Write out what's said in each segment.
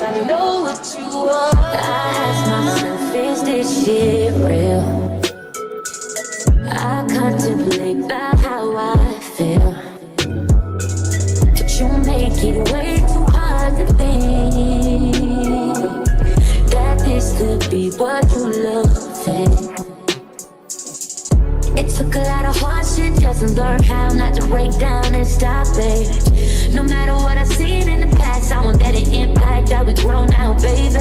wish I know what you want. I ask myself, is this shit real? I contemplate about how I feel, but you make it way too hard to think that this could be what you love. It took a lot of hard shit just to learn how not to break down and stop it. No matter what I've seen in the past, I won't let it impact how we grow now, baby.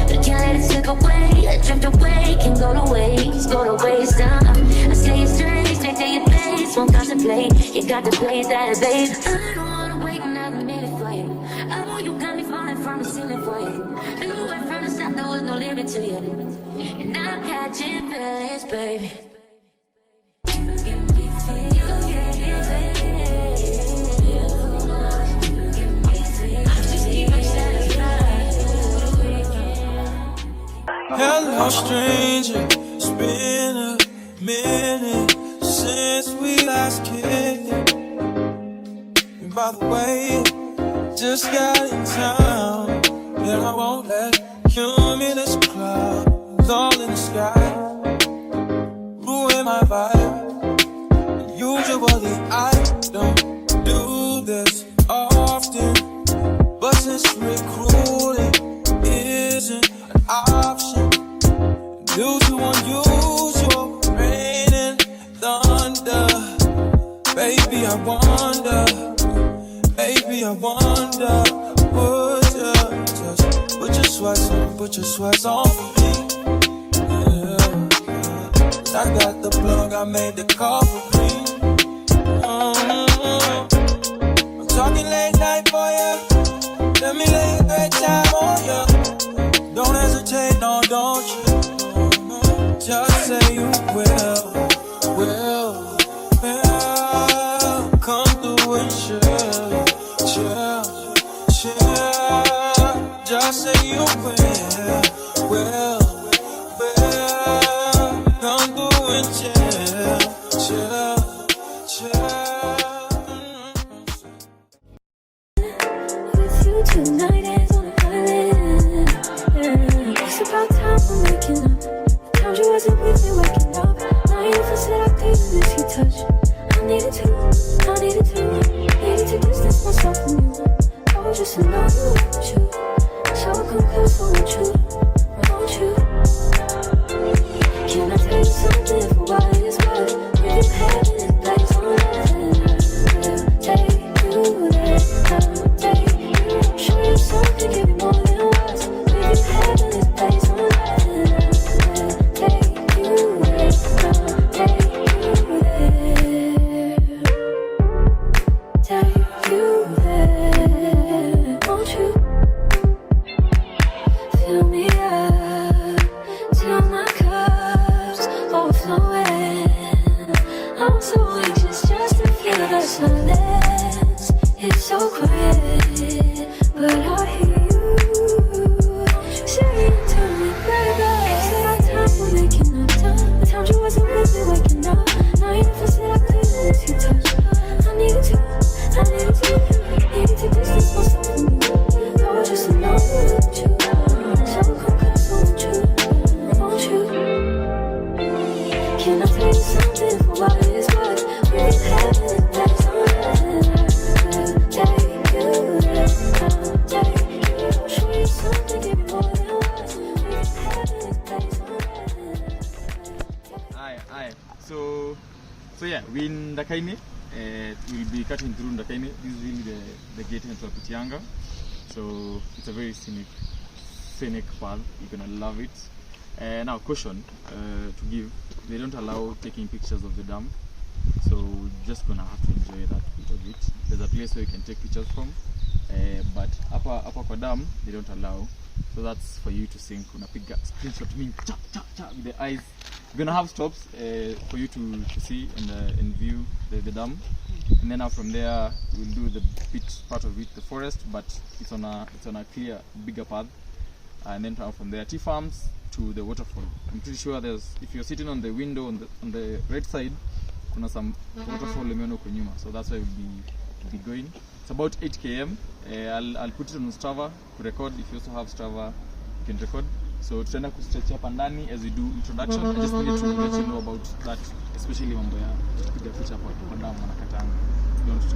But can't let it slip away, drift away, can go to waste, I say it's strange, they take your place, won't contemplate, you got to play that, babe. I don't wanna wait another minute for you. I know you got me falling from the ceiling for you. Knew it from the start, there was no limit to you. And I'm catching feelings, baby. Hello stranger, it's been a minute since we last kicked. And by the way, just got in town, and I won't let cumulus clouds all in the sky ruin my vibe. Usually I don't do this often, but since recruiting isn't an option due to unusual rain and thunder, baby I wonder, would you just put your sweats on for me? Yeah. I got the plug, I made the call for me. I'm talking late night for ya. Let me lay a great time on ya. Don't hesitate, no, don't you? Just say you will. Come through and chill. Just say you will. Come through and chill. With you tonight is on an island. It's about time for waking up. Times you wasn't with me waking up. Now you feel said I couldn't miss your touch. I needed to distance myself from you. I was just in love with you. So come close, won't you? Can I tell you something for what it's worth? You can have this place on earth. Take you there, take you. Show you something, give you more than words. You can have this place on earth. Take you there, take you there. Take you there, won't you? Fill me up till my cup's overflowing. I'm so anxious just to feel the silence. It's so quiet, but I hear you saying to me, baby. It's our time for making up time. The times you wasn't with me waking up. Now you feel said I couldn't miss your touch. I needed to distance myself from you. I was just in love with you. So come close, won't you? Can I tell you something for what it's worth? We can have this place on earth. Take you there, take you. Show you something, give you more than words. We can have this place on earth. Aye. So yeah, we in Ndakaine. We'll be cutting through Ndakaine. This is really the gate into Apitianga. So it's a very scenic path. You're gonna love it. Now caution to give, they don't allow taking pictures of the dam, so we're just gonna have to enjoy that bit of it. There's a place where you can take pictures from, but upper kwa dam they don't allow, so that's for you to sync. Unapiga screenshot with the eyes. We're gonna have stops for you to see and view the dam, and then from there we'll do the part of it, the forest, but it's on a clear bigger path, and then from there tea farms to the waterfall. I'm pretty sure if you're sitting on the window on the right side, kuna some waterfall lemeno huko nyuma, so that's where we'll be going. It's about 8 km. I'll put it on Strava to record. If you also have Strava, you can record. So tutaenda kustretch hapa ndani as we do introduction. I just need to let you know about that, especially mambo ya kupiga picha hapo kwa damu na Katanga. Don't to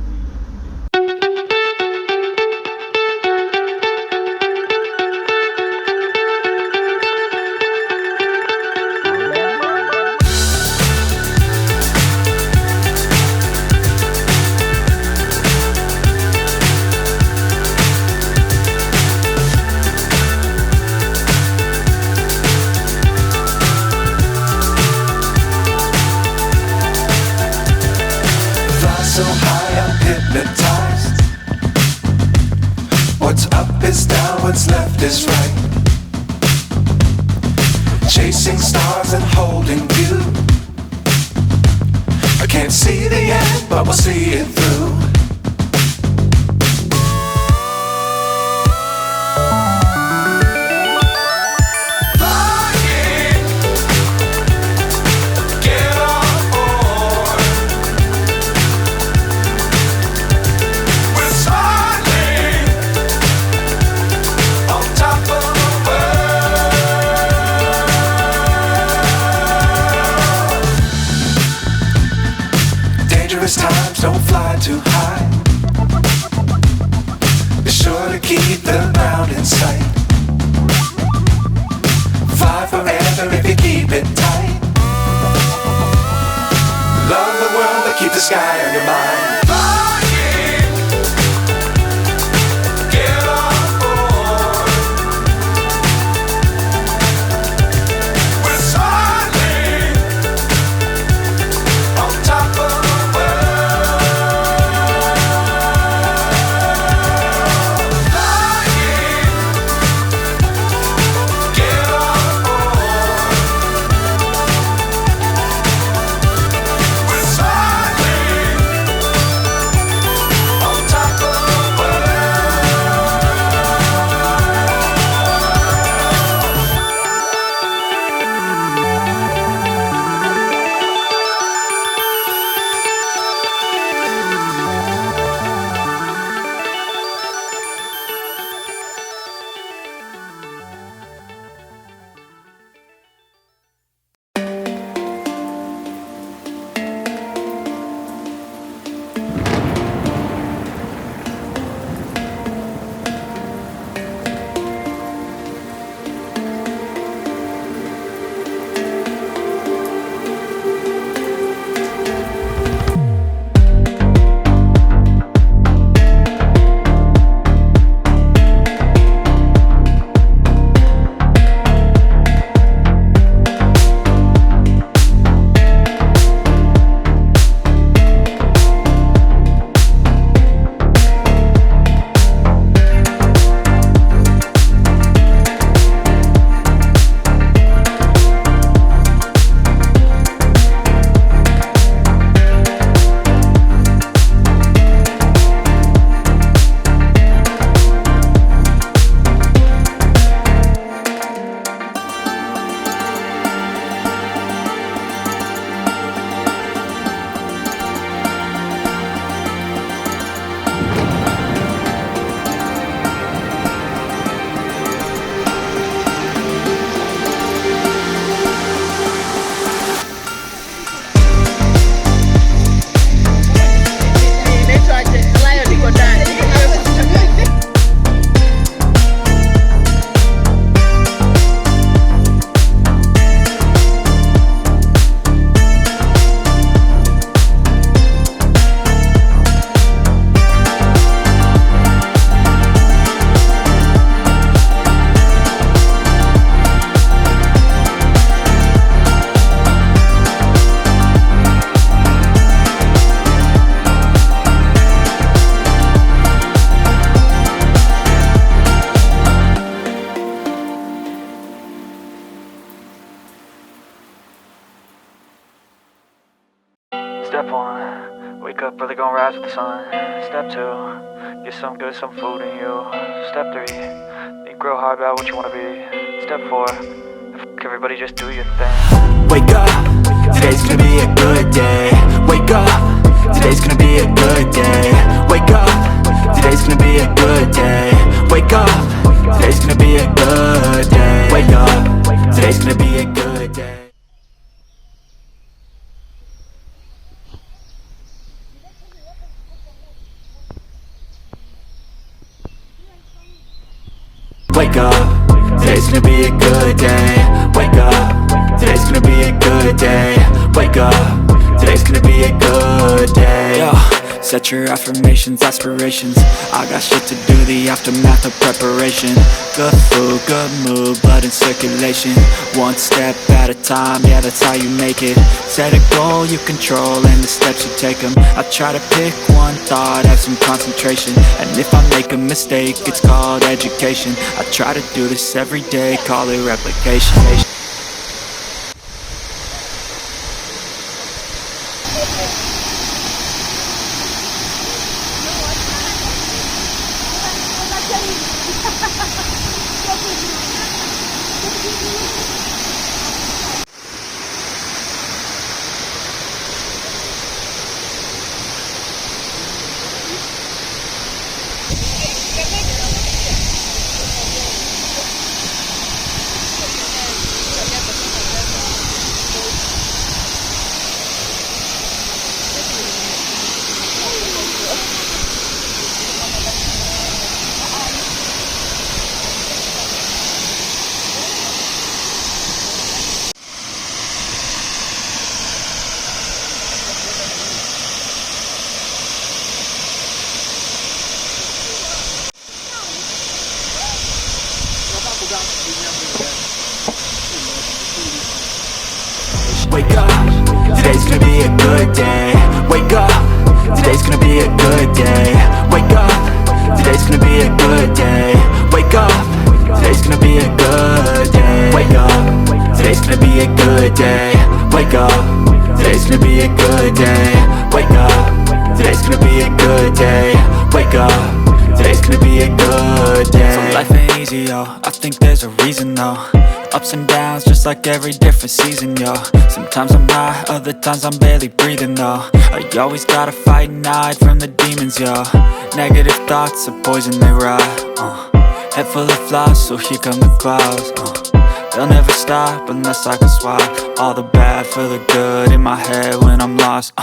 so high I'm hypnotized. What's up is down, what's left is right. Chasing stars and holding you. I can't see the end, but we'll see it through. Times don't fly too high. Be sure to keep the ground in sight. Fly forever if you keep it tight. Love the world but keep the sky on your mind. Step 1, wake up early, gonna rise with the sun. Step 2, get some good, some food in you. Step 3, think real hard about what you wanna be. Step 4, everybody just do your thing. Wake up, today's gonna be a good day. Wake up, today's gonna be a good day. Wake up, be a good day. Wake up, today's gonna be a good day. Wake up, today's gonna be a good day. Wake up, today's gonna be a good day. Wake up, today's gonna be a good day. Wake up, today's gonna be a good day. Yo, set your affirmations, aspirations. I got shit to do, the aftermath of preparation. Good food, good mood, blood in circulation. One step at a time, yeah, that's how you make it. Set a goal you control and the steps you take them. I try to pick one thought, have some concentration. And if I make a mistake, it's called education. I try to do this every day, call it replication. Wake up, today's gonna be a good day. Wake up, today's gonna be a good day. Wake up, today's gonna be a good day. Wake up, today's gonna be a good day. Wake up, today's gonna be a good day. Wake up, today's gonna be a good day. Wake up, today's gonna be a good day. Wake up, today's gonna be a good day. So life ain't easy, yo, I think there's a reason though. Ups and downs, just like every different season, yo. Sometimes I'm high, other times I'm barely breathing, though. I always gotta fight and hide from the demons, yo. Negative thoughts are poison, they ride, Head full of flies, so here come the clouds, They'll never stop unless I can swap all the bad for the good in my head when I'm lost,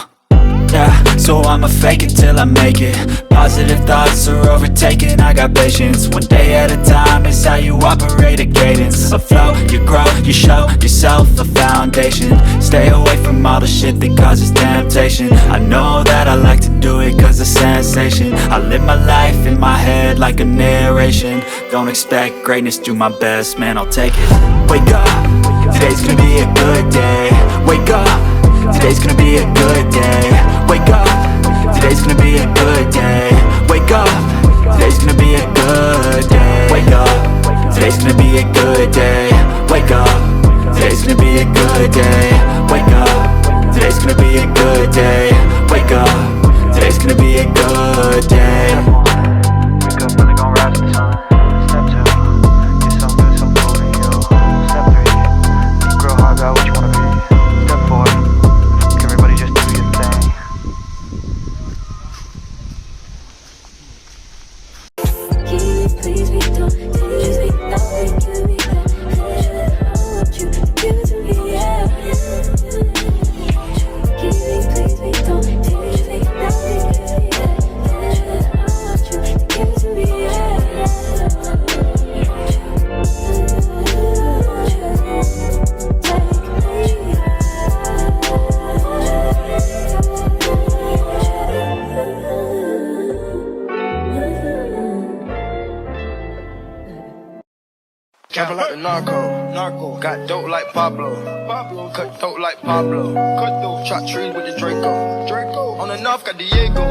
Yeah, so I'ma fake it till I make it. Positive thoughts are overtaken, I got patience. One day at a time is how you operate a cadence. A flow, you grow, you show yourself a foundation. Stay away from all the shit that causes temptation. I know that I like to do it cause it's sensation. I live my life in my head like a narration. Don't expect greatness, do my best, man, I'll take it. Wake up, today's gonna be a good day. Wake up, today's gonna be a good day. Wake up, today's gonna be a good day. Wake up, today's gonna be a good day. Wake up, today's gonna be a good day. Wake up, today's gonna be a good day. Wake up, today's gonna be a good day. Wake up, today's gonna be a good day. Wake up, really gon' rise with the sun. Step 2, get some good, some food in you. Step 3, think real hard about what you wanna be. Step 4, everybody just do your thing. Please be don't just be nothing to me. What you do to me, yeah. Please be don't just be nothing to me. What you give to me, yeah. Trapping like the narco. Got dope like Pablo. Cut dope like Pablo. Chop trees with the Draco. On the north got Diego.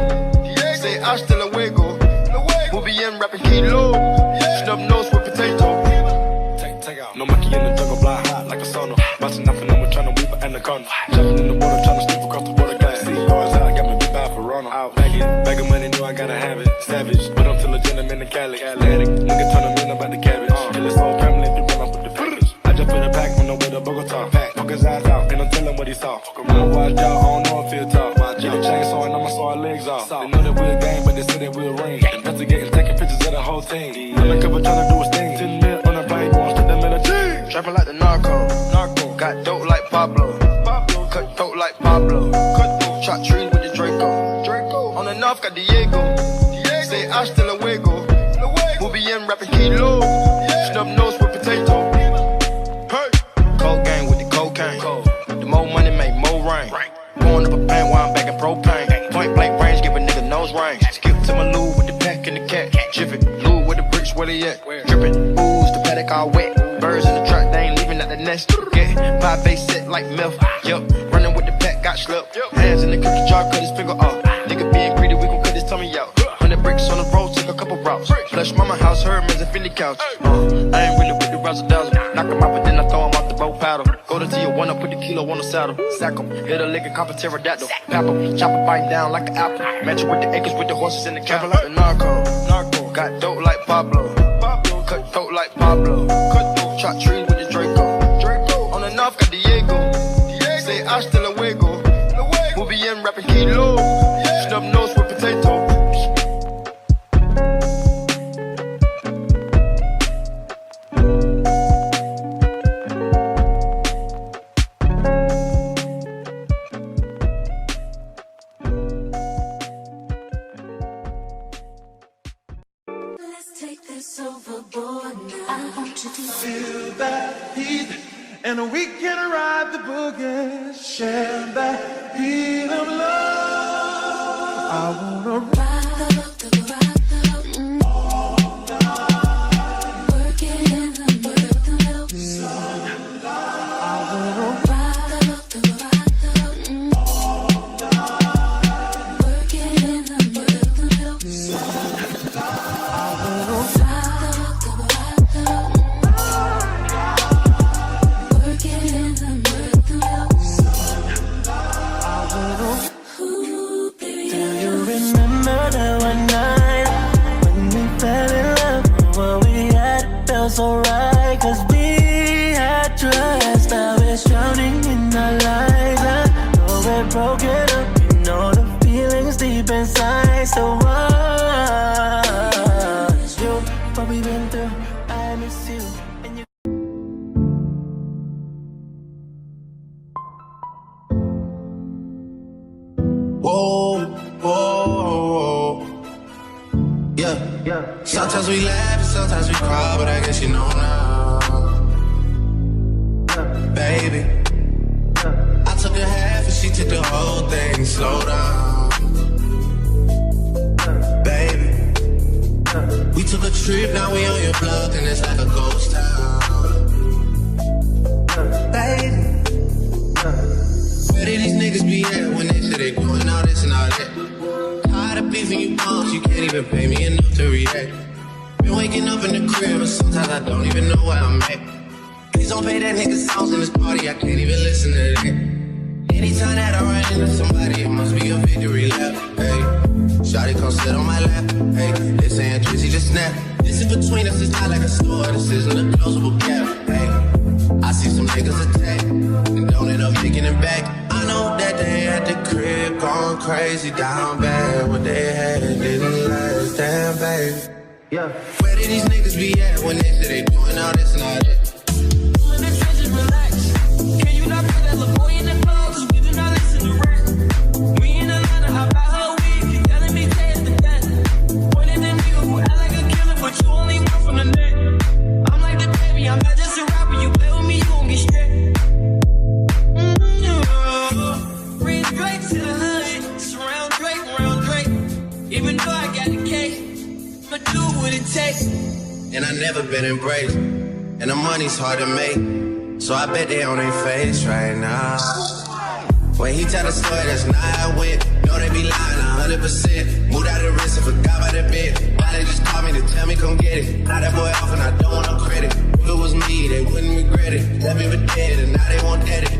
Say hasta luego. We'll be in rapping kilo. Snub nose with potato. Take out. No monkey in the jungle, blind hot like a sauna. Bouncing up and I'm trying to weave an anaconda. Jumping in the water, trying to sleep across the water glass. See cars out, got me big bad for Ronald. Out bag of money, know I gotta have it. Savage, but I'm still a gentleman in Cali. Atlantic, nigga turn them in about the cabbage. Kill his whole family, they run up with the package. I just put a pack on the way to Bogota. Poke his eyes out, and I'm telling what he saw. Watch out, I don't know if he'll talk. Get a chainsaw and I'ma saw our legs off. They know that we're a gang, but they say that we're a ring. Investigating, taking thing. Undercover tryna do his thing. Sitting there on a plane, going straight to Medellin. Trapping like the narco. Got dope like Pablo. Cut dope like Pablo. Chop trees with the Draco. On the north got Diego. Say hasta luego. We'll be in rapping kilo. Snub nose with potato. Hey. Cold gang with the cocaine. The more money make more rain. Going up a bank while I'm back in propane. Point blank range, give a nigga nose range. Skip to my loo with the pack and the cat. Jiffy, loo with the bricks, where they at? Drippin', ooze, the paddock all wet. Birds in the truck, they ain't leaving at the nest. Get pie face set like milk. Yup, running with the pack, got slipped. Hands in the cookie jar, cut his finger off. Nigga being greedy, we gon' cut his tummy out. 100 bricks on the road, take a couple routes. Flush mama house, Hermes and Fendi couch. I ain't really with the razzle dazzle. Knock him out, but then I throw him off the boat paddle. Go to Tijuana, put the kilo on the saddle. Sack him, hit a lick and cop a pterodactyl. Pap him, chop a bite down like an apple. Match it with the acres, with the horses in the cattle. Like the narco. Got dope like Pablo. Cut dope like Pablo. Chop trees with the Draco. On the north got Diego. Say hasta luego. We'll be in rapping kilo. Snub nose with potato. Feel that heat, and we can ride the boogie, share that heat of love. I wanna ride the all night, working in the sun. I wanna ride the all night, working in the sun. I wanna so right, cause we had trust. Now we're drowning in our lives. I know we're broken up, you know the feelings deep inside. So what's you, what we've been through, I miss you and you. Whoa, whoa, yeah. Sometimes we laugh and sometimes we cry, but I guess you know now, baby. I took a half and she took the whole thing. Slow down, baby. We took a trip, now we on your block and it's like a ghost town, baby. Where did these niggas be at when they say they doing all this and all that? Tired of beefing you punks, you can't even pay me enough to react. Been waking up in the crib, and sometimes I don't even know where I'm at. Please don't play that nigga songs in this party, I can't even listen to that. Anytime that I run into somebody, it must be a victory lap. Hey, shawty come sit on my lap. Hey, they saying Tracy just snap. This in between us is not like a store, this isn't a closable gap. Hey, I see some niggas attack and don't end up making it back. I know that they at the crib going crazy down bad. What they had didn't last, damn baby. Yeah. Where did these niggas be at when they say they doing all this and all that? In the trenches, relax. Can you not put that little boy in the club? Cause we do not listen to rap. We in Atlanta, I buy her weed. You telling me taste the death. Pointed at you, act like a killer, but you only one from the net. I'm like the baby, I'm not just a rapper. You play with me, you gon' get stripped. Bring Drake to the hood. Surround Drake, round Drake. Even though I got the cake, but do what it takes. And I never been embraced, and the money's hard to make, so I bet they on their face right now. When he tell the story, that's not how it went. Know they be lying 100%. Moved out of the wrist and forgot about the bed. Why they just call me to tell me come get it? Now that boy off and I don't want no credit. If it was me, they wouldn't regret it. Left me for dead and now they won't dead it.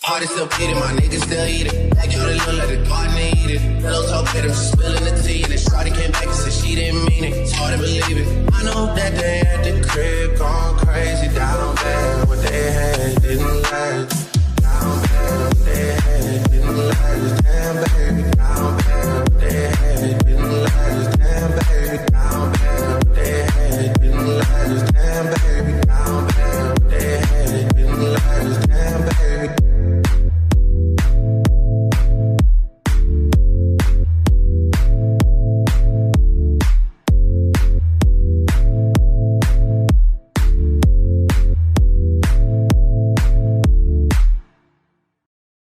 Party still bleeding, my niggas still eat it. Like y'all, they look like the garden, they eat it. Little talk with them, spilling the tea. And then shawty came back and said she didn't mean it. It's hard to believe it. I know that they at the crib going crazy down bad. What they had didn't last. Down bad, what they had didn't last. Damn bad.